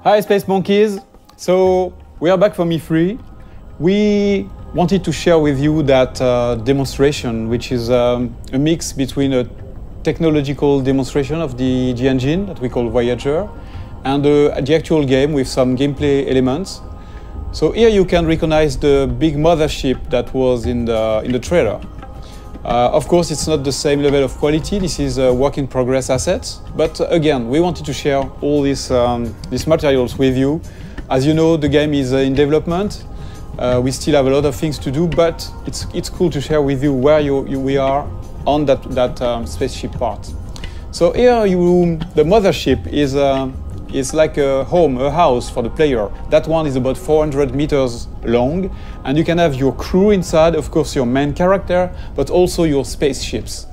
Hi Space Monkeys! So we are back from E3. We wanted to share with you that demonstration, which is a mix between a technological demonstration of the engine that we call Voyager and the actual game with some gameplay elements. So here you can recognize the big mothership that was in the trailer. Of course, it's not the same level of quality. This is a work in progress assets. But again, we wanted to share all these materials with you. As you know, the game is in development. We still have a lot of things to do, but it's cool to share with you where we are on that spaceship part. So here, the mothership is like a home, a house for the player. That one is about 400 meters long, and you can have your crew inside, of course your main character, but also your spaceships.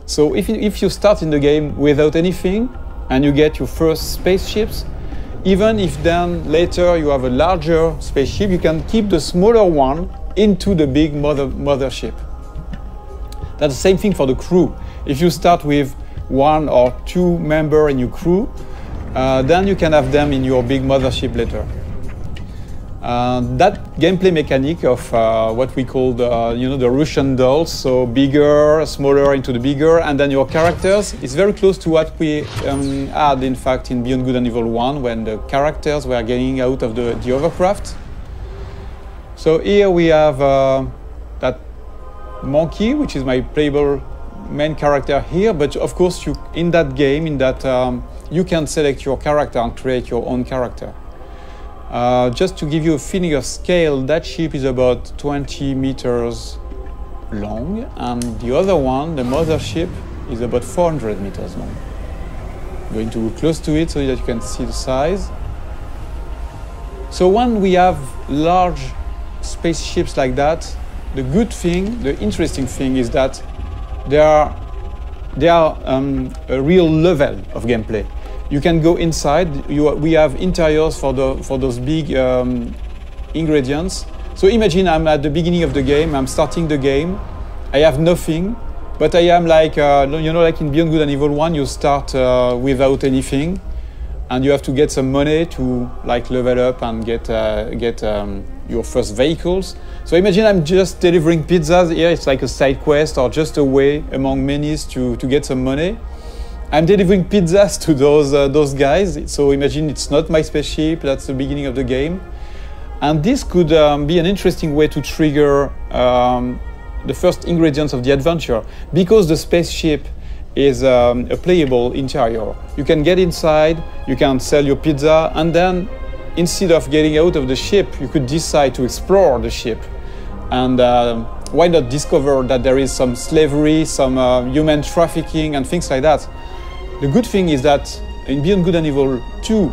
So if you start in the game without anything, and you get your first spaceships, even if then later you have a larger spaceship, you can keep the smaller one into the big mothership. That's the same thing for the crew. If you start with 1 or 2 members in your crew, then you can have them in your big mothership later. That gameplay mechanic of what we call the Russian dolls, so bigger, smaller into the bigger, and then your characters, is very close to what we had in fact in Beyond Good and Evil 1, when the characters were getting out of the hovercraft. So here we have that monkey, which is my playable main character here, but of course in that game, you can select your character and create your own character. Just to give you a feeling of scale, that ship is about 20 meters long, and the other one, the mothership, is about 400 meters long. I'm going to go close to it so that you can see the size. So when we have large spaceships like that, the good thing, the interesting thing is that they are a real level of gameplay. You can go inside. We have interiors for those big ingredients. So imagine I'm at the beginning of the game. I'm starting the game. I have nothing, but I am like like in Beyond Good and Evil 1, you start without anything, and you have to get some money to like level up and get your first vehicles. So imagine I'm just delivering pizzas. Here it's like a side quest or just a way among many to get some money. I'm delivering pizzas to those guys. So imagine it's not my spaceship. That's the beginning of the game, and this could be an interesting way to trigger the first ingredients of the adventure, because the spaceship is a playable interior. You can get inside, you can sell your pizza, and then instead of getting out of the ship, you could decide to explore the ship. And why not discover that there is some slavery, some human trafficking and things like that. The good thing is that in Beyond Good and Evil 2,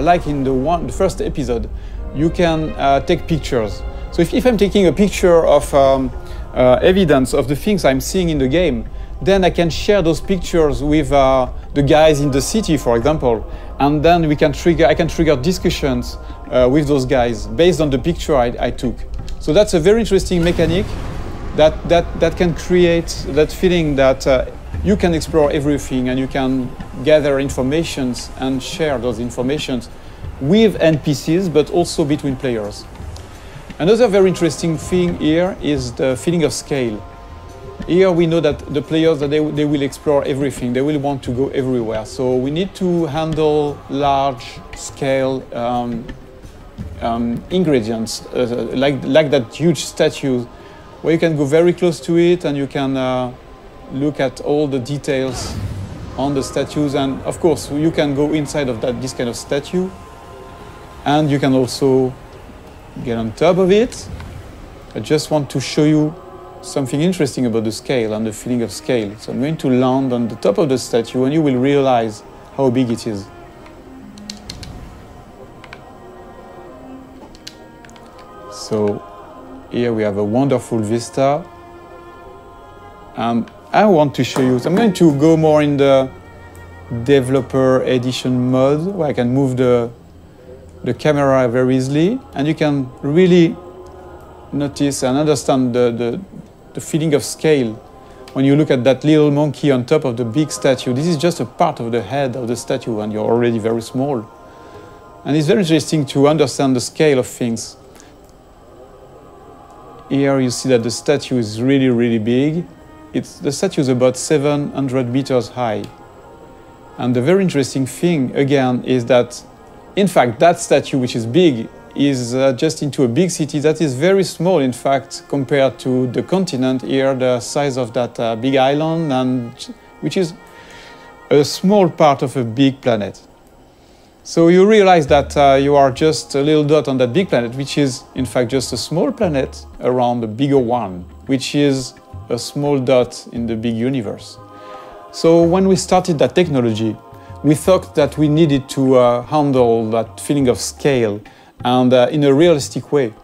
like in the first episode, you can take pictures. So if I'm taking a picture of evidence of the things I'm seeing in the game, then I can share those pictures with the guys in the city, for example, and then I can trigger discussions with those guys based on the picture I took. So that's a very interesting mechanic that can create that feeling that you can explore everything and you can gather informations and share those informations with NPCs, but also between players. Another very interesting thing here is the feeling of scale. Here we know that the players, they will explore everything. They will want to go everywhere. So we need to handle large scale ingredients, like that huge statue, where you can go very close to it and you can look at all the details on the statues. And of course, you can go inside of this kind of statue, and you can also get on top of it. I just want to show you something interesting about the scale and the feeling of scale. So I'm going to land on the top of the statue, and you will realize how big it is. So here we have a wonderful vista, and I want to show you. So I'm going to go more in the developer edition mode, where I can move the camera very easily, and you can really notice and understand the feeling of scale when you look at that little monkey on top of the big statue. This is just a part of the head of the statue, and you're already very small. And it's very interesting to understand the scale of things. Here you see that the statue is really, really big. The statue is about 700 meters high. And the very interesting thing, again, is that, in fact, that statue, which is big, is just into a big city that is very small, in fact, compared to the continent here, the size of that big island, and which is a small part of a big planet. So you realize that you are just a little dot on that big planet, which is, in fact, just a small planet around a bigger one, which is a small dot in the big universe. So when we started that technology, we thought that we needed to handle that feeling of scale and in a realistic way.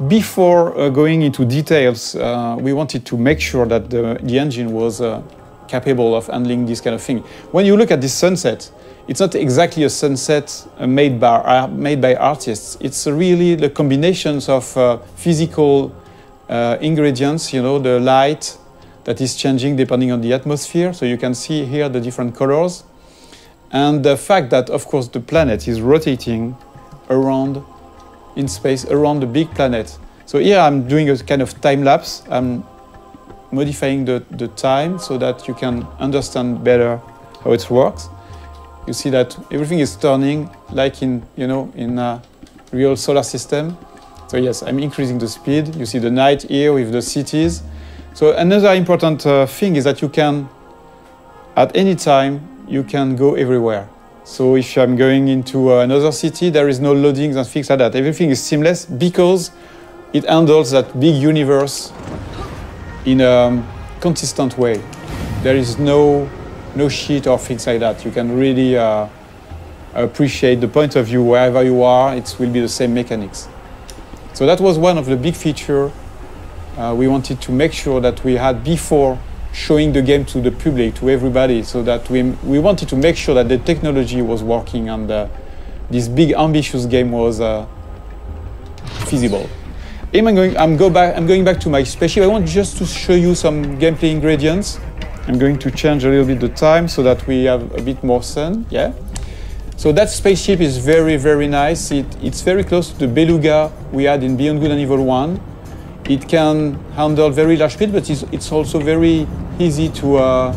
Before going into details, we wanted to make sure that the engine was capable of handling this kind of thing. When you look at this sunset, it's not exactly a sunset made by artists. It's really the combinations of physical ingredients, you know, the light that is changing depending on the atmosphere. So you can see here the different colors. And the fact that, of course, the planet is rotating around in space, around the big planet. So here I'm doing a kind of time lapse. I'm modifying the time so that you can understand better how it works. You see that everything is turning like in, you know, in a real solar system. So yes, I'm increasing the speed. You see the night here with the cities. So another important thing is that you can, at any time, you can go everywhere. So if I'm going into another city, there is no loadings and things like that. Everything is seamless because it handles that big universe in a consistent way. There is no shit or things like that. You can really appreciate the point of view wherever you are. It will be the same mechanics. So that was one of the big features we wanted to make sure that we had before showing the game to the public, to everybody, so that we wanted to make sure that the technology was working and this big ambitious game was feasible. I'm going back to my spaceship. I want just to show you some gameplay ingredients. I'm going to change a little bit the time so that we have a bit more sun. Yeah. So that spaceship is very, very nice. It's very close to the Beluga we had in Beyond Good and Evil 1. It can handle very large speed, but it's also very easy to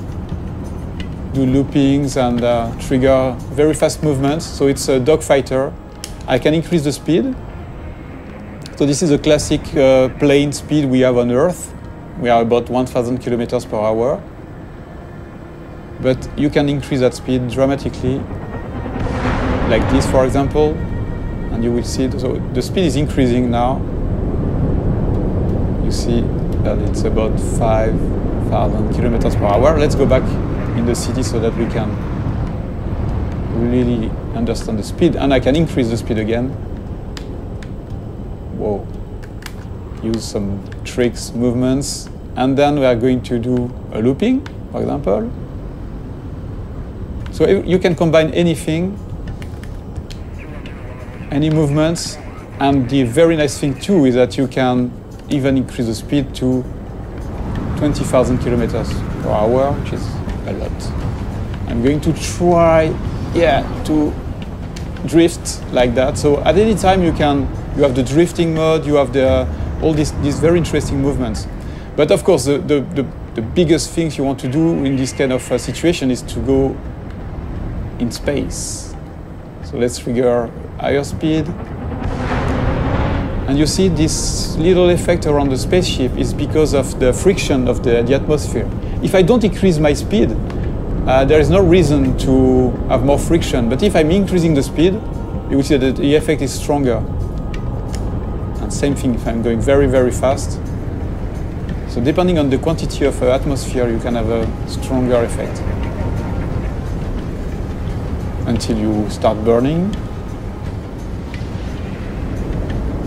do loopings and trigger very fast movements. So it's a dogfighter. I can increase the speed. So this is a classic plane speed we have on Earth. We are about 1,000 kilometers per hour. But you can increase that speed dramatically, like this, for example, and you will see. So the speed is increasing now. You see that it's about 5,000 kilometers per hour. Let's go back in the city so that we can really understand the speed. And I can increase the speed again. Whoa. Use some tricks, movements. And then we are going to do a looping, for example. So you can combine anything, any movements. And the very nice thing too is that you can even increase the speed to 20,000 kilometers per hour, which is a lot. I'm going to try, to drift like that. So at any time you have the drifting mode, you have all these very interesting movements. But of course, the biggest things you want to do in this kind of situation is to go in space. So let's trigger higher speed. And you see this little effect around the spaceship is because of the friction of the atmosphere. If I don't increase my speed, there is no reason to have more friction. But if I'm increasing the speed, you will see that the effect is stronger. And same thing if I'm going very, very fast. So depending on the quantity of atmosphere, you can have a stronger effect. Until you start burning.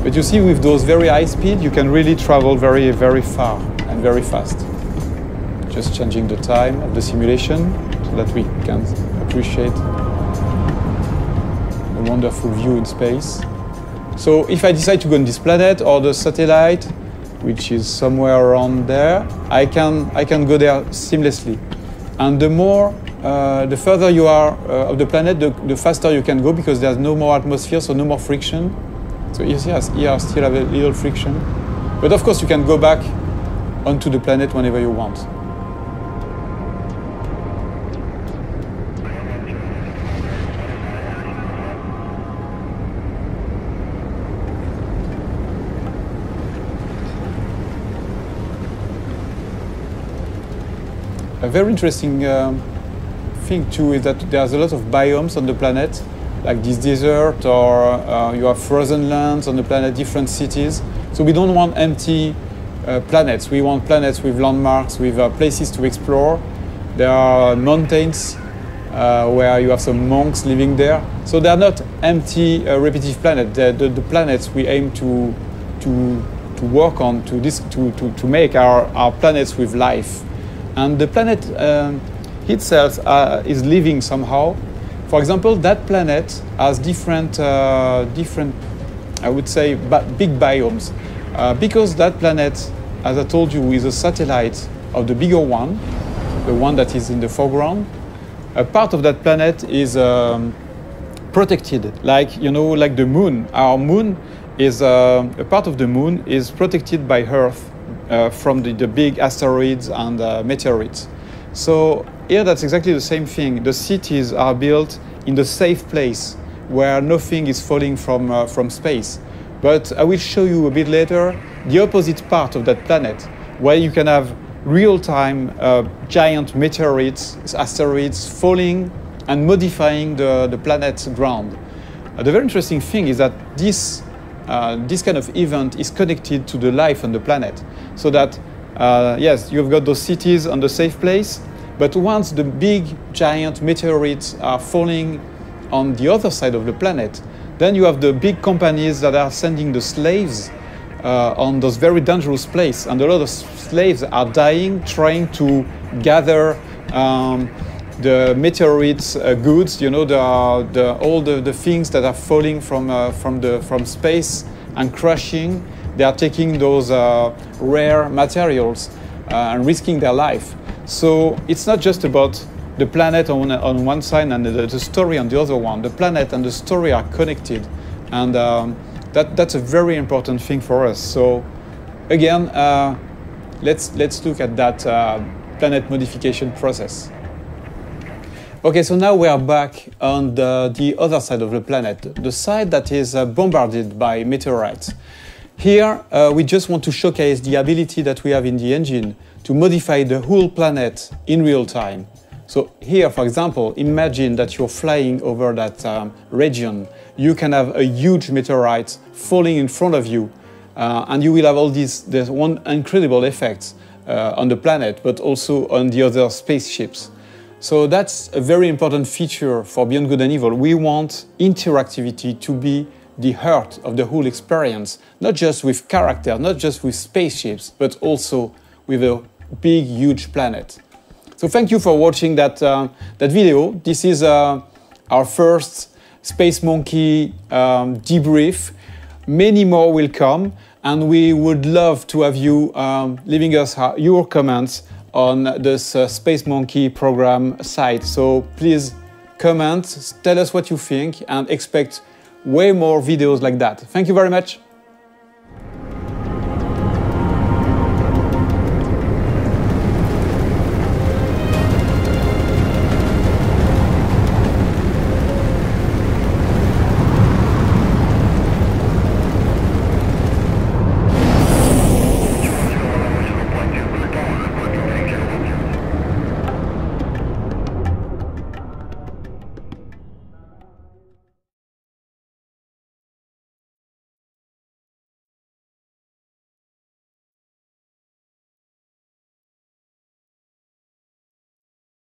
But you see, with those very high speed, you can really travel very, very far and very fast. Just changing the time of the simulation so that we can appreciate a wonderful view in space. So if I decide to go on this planet or the satellite, which is somewhere around there, I can go there seamlessly. And the more the further you are of the planet, the faster you can go because there's no more atmosphere, so no more friction. So here still have a little friction. But of course you can go back onto the planet whenever you want. A very interesting thing too is that there's a lot of biomes on the planet, like this desert, or you have frozen lands on the planet, different cities. So we don't want empty planets. We want planets with landmarks, with places to explore. There are mountains where you have some monks living there. So they are not empty, repetitive planets. The planets we aim to work on, to make our planets with life. And the planet itself is living somehow. For example, that planet has different, I would say, big biomes. Because that planet, as I told you, is a satellite of the bigger one, the one that is in the foreground. A part of that planet is protected, like the moon. Our moon is a part of the moon is protected by Earth. From the big asteroids and meteorites. So here that's exactly the same thing. The cities are built in the safe place where nothing is falling from space. But I will show you a bit later the opposite part of that planet, where you can have real-time giant meteorites, asteroids falling and modifying the planet's ground. The very interesting thing is that this kind of event is connected to the life on the planet. So that, yes, you've got those cities on the safe place, but once the big, giant meteorites are falling on the other side of the planet, then you have the big companies that are sending the slaves on those very dangerous places. And a lot of slaves are dying trying to gather the meteorites goods, all the things that are falling from space and crashing. They are taking those rare materials and risking their life. So it's not just about the planet on one side and the story on the other one. The planet and the story are connected, and that's a very important thing for us. So again, let's look at that planet modification process. Okay, so now we are back on the other side of the planet, the side that is bombarded by meteorites. Here, we just want to showcase the ability that we have in the engine to modify the whole planet in real time. So here, for example, imagine that you're flying over that region. You can have a huge meteorite falling in front of you, and you will have all these one incredible effects on the planet, but also on the other spaceships. So that's a very important feature for Beyond Good and Evil. We want interactivity to be the heart of the whole experience, not just with characters, not just with spaceships, but also with a big, huge planet. So thank you for watching that video. This is our first Space Monkey debrief. Many more will come, and we would love to have you leaving us your comments on this Space Monkey program site. So please comment, tell us what you think, and expect way more videos like that. Thank you very much.